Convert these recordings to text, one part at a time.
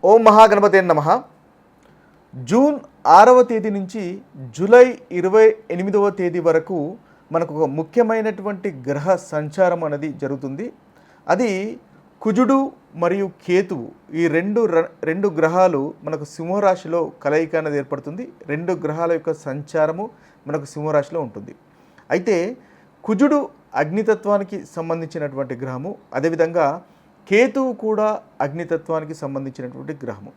ఓం మహాగణపతే నమః. జూన్ 6వ తేదీ నుంచి జూలై 28వ తేదీ వరకు మనకు ఒక ముఖ్యమైనటువంటి గ్రహ సంచారం అనేది జరుగుతుంది. అది కుజుడు మరియు కేతువు, ఈ రెండు గ్రహాలు మనకు సింహరాశిలో కలయిక అనేది ఏర్పడుతుంది. రెండు గ్రహాల యొక్క సంచారము మనకు సింహరాశిలో ఉంటుంది. అయితే కుజుడు అగ్నితత్వానికి సంబంధించినటువంటి గ్రహము, అదేవిధంగా కేతువు కూడా అగ్నితత్వానికి సంబంధించినటువంటి గ్రహము.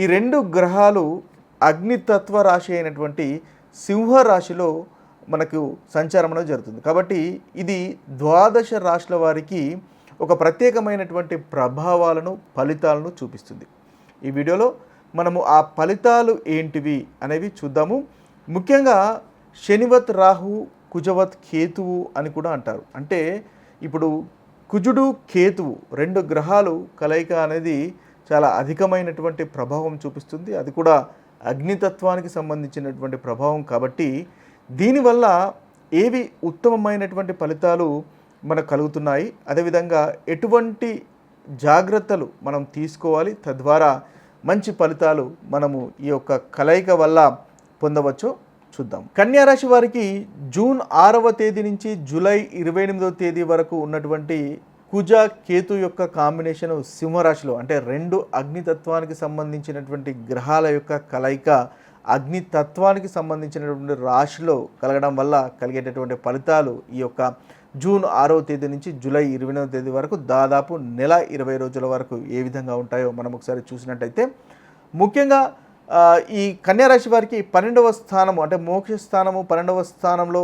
ఈ రెండు గ్రహాలు అగ్నితత్వ రాశి అయినటువంటి సింహరాశిలో మనకు సంచారం అనేది జరుగుతుంది. కాబట్టి ఇది ద్వాదశ రాశుల వారికి ఒక ప్రత్యేకమైనటువంటి ప్రభావాలను, ఫలితాలను చూపిస్తుంది. ఈ వీడియోలో మనము ఆ ఫలితాలు ఏంటివి అనేవి చూద్దాము. ముఖ్యంగా శనివత్ రాహు, కుజవత్ కేతువు అని కూడా అంటారు. అంటే ఇప్పుడు కుజుడు కేతువు రెండు గ్రహాలు కలయిక అనేది చాలా అధికమైనటువంటి ప్రభావం చూపిస్తుంది. అది కూడా అగ్నితత్వానికి సంబంధించినటువంటి ప్రభావం. కాబట్టి దీనివల్ల ఏవి ఉత్తమమైనటువంటి ఫలితాలు మనకు కలుగుతున్నాయి, అదేవిధంగా ఎటువంటి జాగ్రత్తలు మనం తీసుకోవాలి, తద్వారా మంచి ఫలితాలు మనము ఈ యొక్క కలయిక వల్ల పొందవచ్చో చూద్దాం. కన్యా రాశి వారికి జూన్ 6వ తేదీ నుంచి జూలై 28వ తేదీ వరకు ఉన్నటువంటి కుజ కేతు యొక్క కాంబినేషన్ సింహరాశిలో, అంటే రెండు అగ్నితత్వానికి సంబంధించినటువంటి గ్రహాల యొక్క కలయిక అగ్నితత్వానికి సంబంధించినటువంటి రాశిలో కలగడం వల్ల కలిగేటటువంటి ఫలితాలు ఈ యొక్క జూన్ 6వ తేదీ నుంచి జూలై 28వ తేదీ వరకు దాదాపు నెల 20 రోజుల వరకు ఏ విధంగా ఉంటాయో మనం ఒకసారి చూసినట్టయితే, ముఖ్యంగా ఈ కన్యారాశి వారికి 12వ స్థానము, అంటే మోక్ష స్థానము 12వ స్థానంలో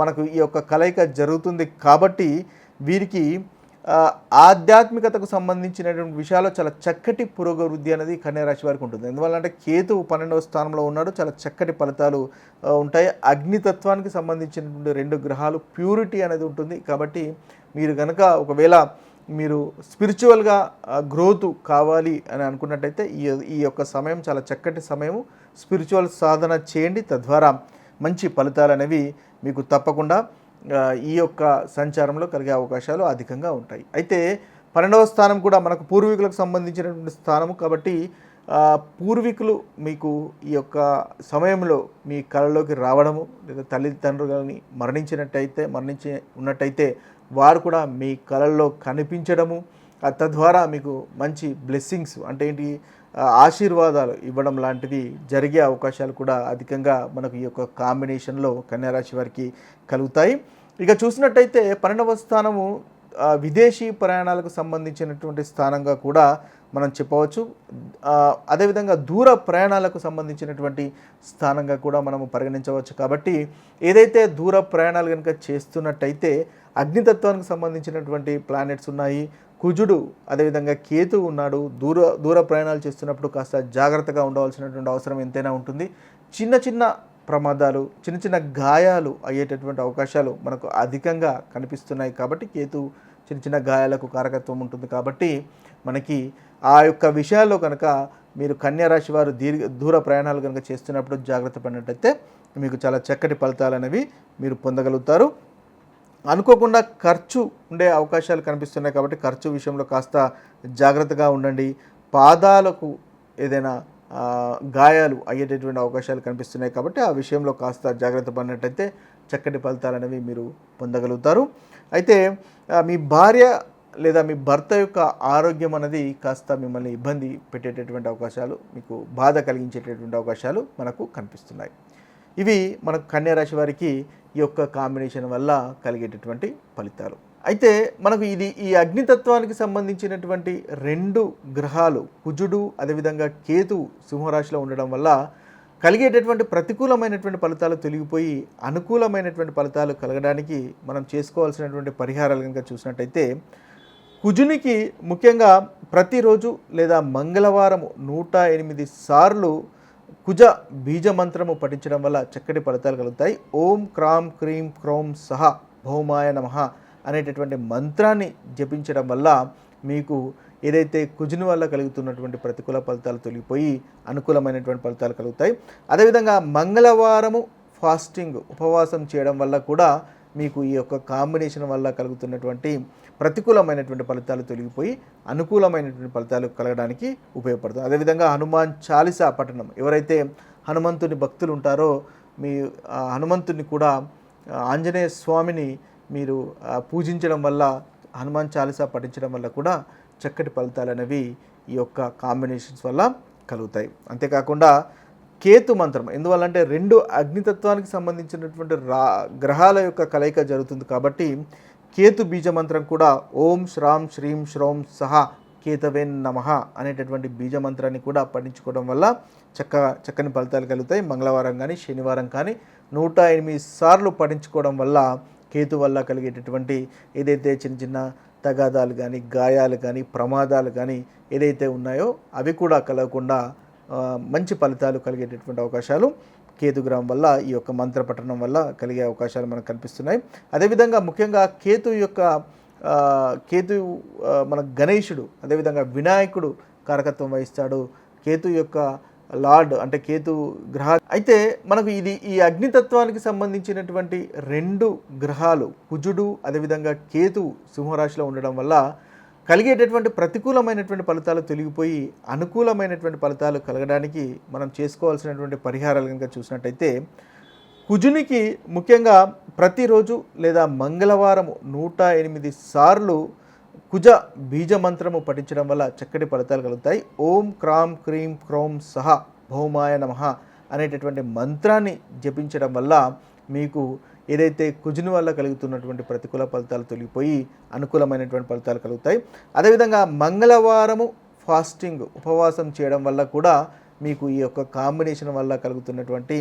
మనకు ఈ యొక్క కలయిక జరుగుతుంది. కాబట్టి వీరికి ఆధ్యాత్మికతకు సంబంధించినటువంటి విషయాల్లో చాలా చక్కటి పురోగవృద్ధి అనేది కన్యారాశి వారికి ఉంటుంది. ఎందువల్ల అంటే కేతువు 12వ స్థానంలో ఉన్నాడు, చాలా చక్కటి ఫలితాలు ఉంటాయి. అగ్నితత్వానికి సంబంధించినటువంటి రెండు గ్రహాలు, ప్యూరిటీ అనేది ఉంటుంది. కాబట్టి మీరు కనుక ఒకవేళ మీరు స్పిరిచువల్గా గ్రోత్ కావాలి అని అనుకున్నట్టయితే ఈ యొక్క సమయం చాలా చక్కటి సమయము. స్పిరిచువల్ సాధన చేయండి, తద్వారా మంచి ఫలితాలు అనేవి మీకు తప్పకుండా ఈ యొక్క సంచారంలో కలిగే అవకాశాలు అధికంగా ఉంటాయి. అయితే 12వ స్థానం కూడా మనకు పూర్వీకులకు సంబంధించినటువంటి స్థానము. కాబట్టి పూర్వీకులు మీకు ఈ యొక్క సమయంలో మీ కళలోకి రావడము, లేదా తల్లిదండ్రులని మరణించి ఉన్నట్టయితే వారు కూడా మీ కళల్లో కనిపించడము, తద్వారా మీకు మంచి బ్లెస్సింగ్స్, అంటే ఏంటి, ఆశీర్వాదాలు ఇవ్వడం లాంటివి జరిగే అవకాశాలు కూడా అధికంగా మనకు ఈ యొక్క కాంబినేషన్లో కన్యారాశి వారికి కలుగుతాయి. ఇక చూసినట్టయితే 12వ స్థానము విదేశీ ప్రయాణాలకు సంబంధించినటువంటి స్థానంగా కూడా మనం చెప్పవచ్చు. అదేవిధంగా దూర ప్రయాణాలకు సంబంధించినటువంటి స్థానంగా కూడా మనము పరిగణించవచ్చు. కాబట్టి ఏదైతే దూర ప్రయాణాలు కనుక చేస్తున్నట్టయితే అగ్నితత్వానికి సంబంధించినటువంటి ప్లానెట్స్ ఉన్నాయి. కుజుడు, అదేవిధంగా కేతు ఉన్నాడు. దూర ప్రయాణాలు చేస్తున్నప్పుడు కాస్త జాగ్రత్తగా ఉండవలసినటువంటి అవసరం ఎంతైనా ఉంటుంది. చిన్న చిన్న ప్రమాదాలు, చిన్న చిన్న గాయాలు అయ్యేటటువంటి అవకాశాలు మనకు అధికంగా కనిపిస్తున్నాయి. కాబట్టి కేతు చిన్న చిన్న గాయాలకు కారకత్వం ఉంటుంది. కాబట్టి మనకి ఆ యొక్క విషయాల్లో కనుక మీరు కన్యారాశి వారు దూర ప్రయాణాలు కనుక చేస్తున్నప్పుడు జాగ్రత్త పడినట్టయితే మీకు చాలా చక్కటి ఫలితాలు అనేవి మీరు పొందగలుగుతారు. అనుకోకుండా ఖర్చు ఉండే అవకాశాలు కనిపిస్తున్నాయి. కాబట్టి ఖర్చు విషయంలో కాస్త జాగ్రత్తగా ఉండండి. పాదాలకు ఏదైనా గాయాలు అయ్యేటటువంటి అవకాశాలు కనిపిస్తున్నాయి. కాబట్టి ఆ విషయంలో కాస్త జాగ్రత్త పడినట్టయితే చక్కటి ఫలితాలు అనేవి మీరు పొందగలుగుతారు. అయితే మీ భార్య లేదా మీ భర్త యొక్క ఆరోగ్యం అనేది కాస్త మిమ్మల్ని ఇబ్బంది పెట్టేటటువంటి అవకాశాలు, మీకు బాధ కలిగించేటటువంటి అవకాశాలు మనకు కనిపిస్తున్నాయి. ఇవి మనకు కన్యారాశి వారికి ఈ యొక్క కాంబినేషన్ వల్ల కలిగేటటువంటి ఫలితాలు. అయితే మనకు ఈ అగ్నితత్వానికి సంబంధించినటువంటి రెండు గ్రహాలు కుజుడు, అదేవిధంగా కేతు సింహరాశిలో ఉండడం వల్ల కలిగేటటువంటి ప్రతికూలమైనటువంటి ఫలితాలు తొలగిపోయి అనుకూలమైనటువంటి ఫలితాలు కలగడానికి మనం చేసుకోవాల్సినటువంటి పరిహారాలు కనుక చూసినట్టయితే, కుజునికి ముఖ్యంగా ప్రతిరోజు లేదా మంగళవారం 108 సార్లు కుజ బీజమంత్రము పఠించడం వల్ల చక్కటి ఫలితాలు కలుగుతాయి. ఓం క్రాం క్రీం క్రౌం సహ భౌమాయ నమః అనేటటువంటి మంత్రాన్ని జపించడం వల్ల మీకు ఏదైతే కుజుని వల్ల కలుగుతున్నటువంటి ప్రతికూల ఫలితాలు తొలగిపోయి అనుకూలమైనటువంటి ఫలితాలు కలుగుతాయి. అదేవిధంగా మంగళవారము ఫాస్టింగ్, ఉపవాసం చేయడం వల్ల కూడా మీకు ఈ యొక్క కాంబినేషన్ వల్ల కలుగుతున్నటువంటి ప్రతికూలమైనటువంటి ఫలితాలు తొలగిపోయి అనుకూలమైనటువంటి ఫలితాలు కలగడానికి ఉపయోగపడుతుంది. అదేవిధంగా హనుమాన్ చాలీసా పఠనం, ఎవరైతే హనుమంతుని భక్తులు ఉంటారో మీ హనుమంతుని కూడా ఆంజనేయ స్వామిని మీరు పూజించడం వల్ల, హనుమాన్ చాలీసా పఠించడం వల్ల కూడా చక్కటి ఫలితాలు అనేవి ఈ యొక్క కాంబినేషన్స్ వల్ల కలుగుతాయి. అంతేకాకుండా కేతు మంత్రం, ఎందువల్లంటే 2 అగ్నితత్వానికి సంబంధించినటువంటి గ్రహాల యొక్క కలయిక జరుగుతుంది కాబట్టి కేతు బీజ మంత్రం కూడా ఓం శ్రాం శ్రీం శ్రౌం సహా కేతవే నమః అనేటటువంటి బీజ మంత్రాన్ని కూడా పఠించుకోవడం వల్ల చక్కని ఫలితాలు కలుగుతాయి. మంగళవారం కానీ శనివారం కానీ 108 సార్లు పఠించుకోవడం వల్ల కేతు వల్ల కలిగేటటువంటి ఏదైతే చిన్న చిన్న తగాదాలు కానీ, గాయాలు కానీ, ప్రమాదాలు కానీ ఏదైతే ఉన్నాయో అవి కూడా కలగకుండా మంచి ఫలితాలు కలిగేటటువంటి అవకాశాలు కేతుగ్రహం వల్ల, ఈ యొక్క మంత్ర పఠనం వల్ల కలిగే అవకాశాలు మనకు కనిపిస్తున్నాయి. అదేవిధంగా ముఖ్యంగా కేతు మన గణేశుడు, అదేవిధంగా వినాయకుడు కారకత్వం వహిస్తాడు. కేతు యొక్క లార్డ్ అంటే కేతు గ్రహ అయితే మనకు ఈ అగ్నితత్వానికి సంబంధించినటువంటి 2 గ్రహాలు కుజుడు అదేవిధంగా కేతు సింహరాశిలో ఉండడం వల్ల కలిగేటటువంటి ప్రతికూలమైనటువంటి ఫలితాలు తొలగిపోయి అనుకూలమైనటువంటి ఫలితాలు కలగడానికి మనం చేసుకోవాల్సినటువంటి పరిహారాలు కనుక చూసినట్టయితే, కుజునికి ముఖ్యంగా ప్రతిరోజు లేదా మంగళవారం 108 సార్లు కుజ బీజ మంత్రము పఠించడం వల్ల చక్కటి ఫలితాలు కలుగుతాయి. ఓం క్రాం క్రీం క్రౌం సహ భౌమాయ నమః అనేటటువంటి మంత్రాన్ని జపించడం వల్ల మీకు ఏదైతే కుజుని వల్ల కలుగుతున్నటువంటి ప్రతికూల ఫలితాలు తొలగిపోయి అనుకూలమైనటువంటి ఫలితాలు కలుగుతాయి. అదేవిధంగా మంగళవారము ఫాస్టింగ్ ఉపవాసం చేయడం వల్ల కూడా మీకు ఈ యొక్క కాంబినేషన్ వల్ల కలుగుతున్నటువంటి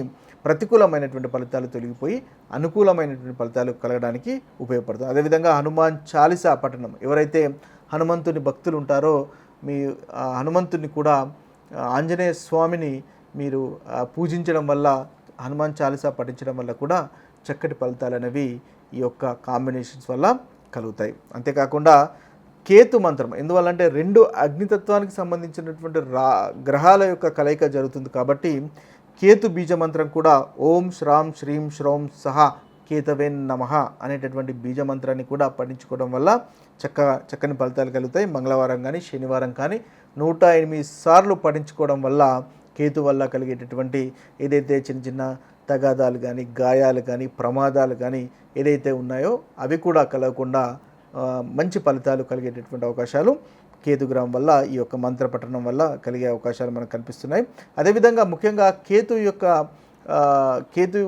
ప్రతికూలమైనటువంటి ఫలితాలు తొలగిపోయి అనుకూలమైనటువంటి ఫలితాలు కలగడానికి ఉపయోగపడుతుంది. అదేవిధంగా హనుమాన్ చాలీసా పఠనం, ఎవరైతే హనుమంతుని భక్తులు ఉంటారో మీ హనుమంతుని కూడా ఆంజనేయ స్వామిని మీరు పూజించడం వల్ల, హనుమాన్ చాలీసా పఠించడం వల్ల కూడా చక్కటి ఫలితాలు అనేవి ఈ యొక్క కాంబినేషన్స్ వల్ల కలుగుతాయి. అంతేకాకుండా కేతు మంత్రం, ఎందువల్లంటే 2 అగ్నితత్వానికి సంబంధించినటువంటి గ్రహాల యొక్క కలయిక జరుగుతుంది కాబట్టి కేతు బీజ మంత్రం కూడా ఓం శ్రాం శ్రీం శ్రౌం సహా కేతవే నమః అనేటటువంటి బీజ మంత్రాన్ని కూడా పఠించుకోవడం వల్ల చక్కని ఫలితాలు కలుగుతాయి. మంగళవారం కానీ శనివారం కానీ 108 సార్లు పఠించుకోవడం వల్ల కేతు వల్ల కలిగేటటువంటి ఏదైతే చిన్న చిన్న తగాదాలు కానీ, గాయాలు కానీ, ప్రమాదాలు కానీ ఏదైతే ఉన్నాయో అవి కూడా కలగకుండా మంచి ఫలితాలు కలిగేటటువంటి అవకాశాలు కేతుగ్రహం వల్ల, ఈ యొక్క మంత్ర పఠనం వల్ల కలిగే అవకాశాలు మనకు కనిపిస్తున్నాయి. అదేవిధంగా ముఖ్యంగా కేతు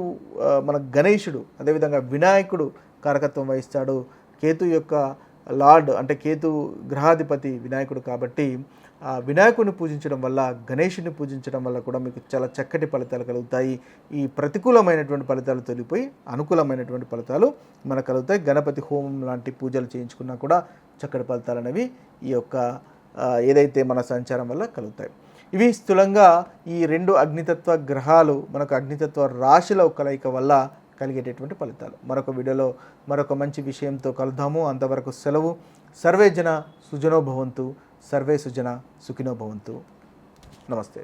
మన గణేశుడు అదేవిధంగా వినాయకుడు కారకత్వం వహిస్తాడు. కేతు యొక్క లార్డ్ అంటే కేతు గ్రహాధిపతి వినాయకుడు కాబట్టి వినాయకుడిని పూజించడం వల్ల, గణేశుని పూజించడం వల్ల కూడా మీకు చాలా చక్కటి ఫలితాలు కలుగుతాయి. ఈ ప్రతికూలమైనటువంటి ఫలితాలు తొలగిపోయి అనుకూలమైనటువంటి ఫలితాలు మనకు కలుగుతాయి. గణపతి హోమం లాంటి పూజలు చేయించుకున్నా కూడా చక్కటి ఫలితాలు అనేవి ఈ యొక్క ఏదైతే మన సంచారం వల్ల కలుగుతాయి. ఇవి స్థూలంగా ఈ 2 అగ్నితత్వ గ్రహాలు మనకు అగ్నితత్వ రాశుల కలయిక వల్ల కలిగేటటువంటి ఫలితాలు. మరొక వీడియోలో మరొక మంచి విషయంతో కలుద్దాము. అంతవరకు సెలవు. సర్వే జన సుజనో భవంతు, సర్వే సుజన సుఖినో భవంతు. నమస్తే.